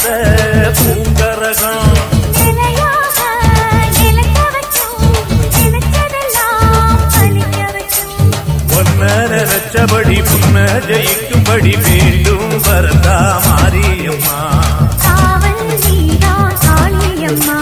பூங்கரகம் நினைச்சபடி புன்ன ஜெயிக்கும்படி மீண்டும் வரதா மாரியம்மா. காவல் நீதான் காளியம்மா.